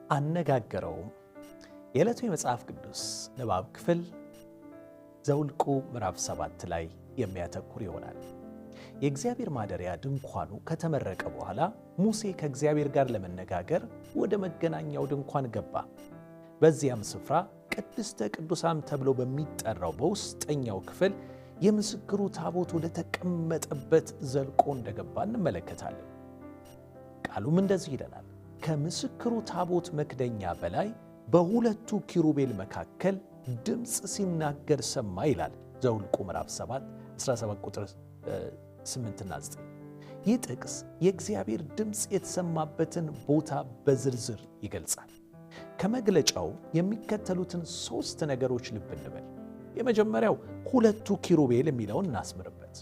አነጋገረውም። የዕለቱ የመጽሐፍ ቅዱስ ንባብ ክፍል ዘኍልቍ ምዕራፍ 7 ላይ የሚያተኩር ይሆናል። የእግዚአብሔር ማደሪያ ድንኳኑ ከተመረቀ በኋላ ሙሴ ከእግዚአብሔር ጋር ለመነጋገር ወደ መገናኛው ድንኳን ገባ። በዚያም ስፍራ ቅድስተ ቅዱሳን ተብሎ በሚጠራው በውስጠኛው ክፍል የምስክሩ ታቦት ወደ ተቀመጠበት ዘልቆ እንደገባ እንመለከታለን። ቃሉም እንደዚህ ይለናል። ከምስክሩ ታቦት መክደኛ በላይ በሁለቱ ኪሩቤል መካከል ድምፅ ሲናገር ሰማ ይላል ዘኍልቍ ምዕራፍ 7 17 ቁጥር 8 እና 9። ይህ ጥቅስ የእግዚአብሔር ድምፅ የተሰማበትን ቦታ በዝርዝር ይገልጻል። ከመግለጫው የሚከተሉትን 3 ነገሮች ልብ እንበል። የመጀመሪያው ሁለቱ ኪሩቤል የሚለውን እናስምርበት።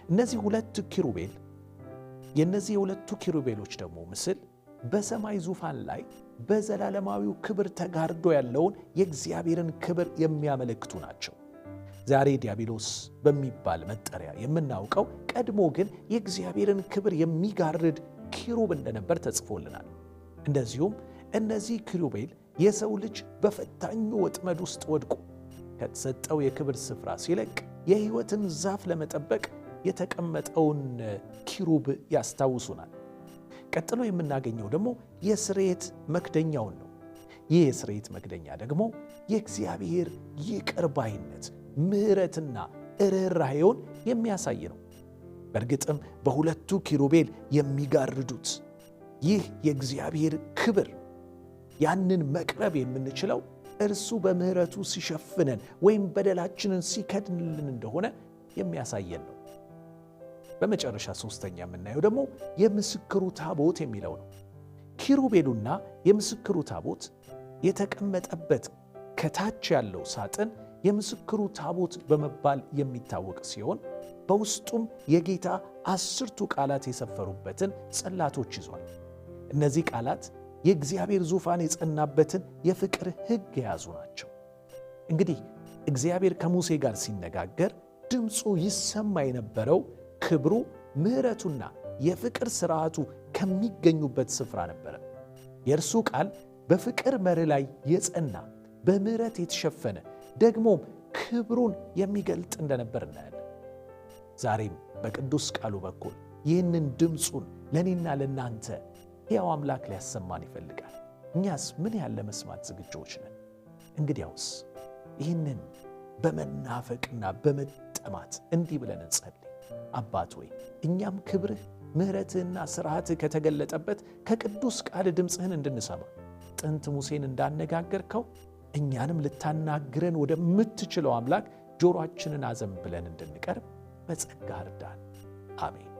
እነዚህ ሁለት ኪሩቤል የእነዚህ የሁለቱ ኪሩቤሎች ደግሞ ምስል በሰማይ ዙፋን ላይ በዘላለማዊው ክብር ተጋርዶ ያለውን የእግዚአብሔርን ክብር የሚያመለክቱ ናቸው። ዛሬ ዲያብሎስ በሚባል መጠሪያ የምናውቀው ቀድሞ ግን የእግዚአብሔርን ክብር የሚጋርድ ኪሩብ እንደነበር ተጽፎልናል። እንደዚሁም እነዚህ ኪሩቤል የሰው ልጅ በፈታኙ ወጥመድ ውስጥ ወድቆ ከተሰጠው የክብር ስፍራ ሲለቅ የሕይወትን ዛፍ ለመጠበቅ የተቀመጠውን ኪሩብ ያስታውሱናል። ቀጥሎ የምናገኘው ደግሞ የስርየት መክደኛውን ነው። ይህ የስርየት መክደኛ ደግሞ የእግዚአብሔር ይቅር ባይነት፣ ምሕረትና ርኅራኄውን የሚያሳይ ነው። በእርግጥም በሁለቱ ኪሩቤል የሚጋርዱት ይህ የእግዚአብሔር ክብር ያንን መቅረብ የምንችለው እርሱ በምሕረቱ ሲሸፍነን ወይም በደላችንን ሲከድንልን እንደሆነ የሚያሳየን ነው። በመጨረሻ 3ኛ የምናየው ደግሞ የምስክሩ ታቦት የሚለው ነው። ኪሩቤሉና የምስክሩ ታቦት የተቀመጠበት ከታች ያለው ሳጥን የምስክሩ ታቦት በመባል የሚታወቅ ሲሆን በውስጡም የጌታ 10ቱ ቃላት የሰፈሩበትን ጽላቶች ይዟል። እነዚህ ቃላት የእግዚአብሔር ዙፋን የጸናበትን የፍቅር ሕግ የያዙ ናቸው። እንግዲህ እግዚአብሔር ከሙሴ ጋር ሲነጋገር ድምፁ ይሰማ የነበረው ክብሩ፣ ምሕረቱና የፍቅር ሥርዓቱ ከሚገኙበት ስፍራ ነበረ። የእርሱ ቃል በፍቅር መርህ ላይ የጸና በምሕረት የተሸፈነ ደግሞም ክብሩን የሚገልጥ እንደነበር እናያለን። ዛሬም በቅዱስ ቃሉ በኩል ይህንን ድምፁን ለእኔና ለእናንተ ሕያው አምላክ ሊያሰማን ይፈልጋል። እኛስ ምን ያህል ለመስማት ዝግጁዎች ነን? እንግዲያውስ ይህንን በመናፈቅና በመጠማት እንዲህ ብለን እንጸልይ። አባት ሆይ እኛም ክብርህ፣ ምሕረትህና ሥርዓትህ ከተገለጠበት ከቅዱስ ቃል ድምፅህን እንድንሰማ ጥንት ሙሴን እንዳነጋገርከው እኛንም ልታናግረን ወደምትችለው አምላክ ጆሮአችንን አዘንብለን እንድንቀርብ በጸጋ እርዳን። አሜን።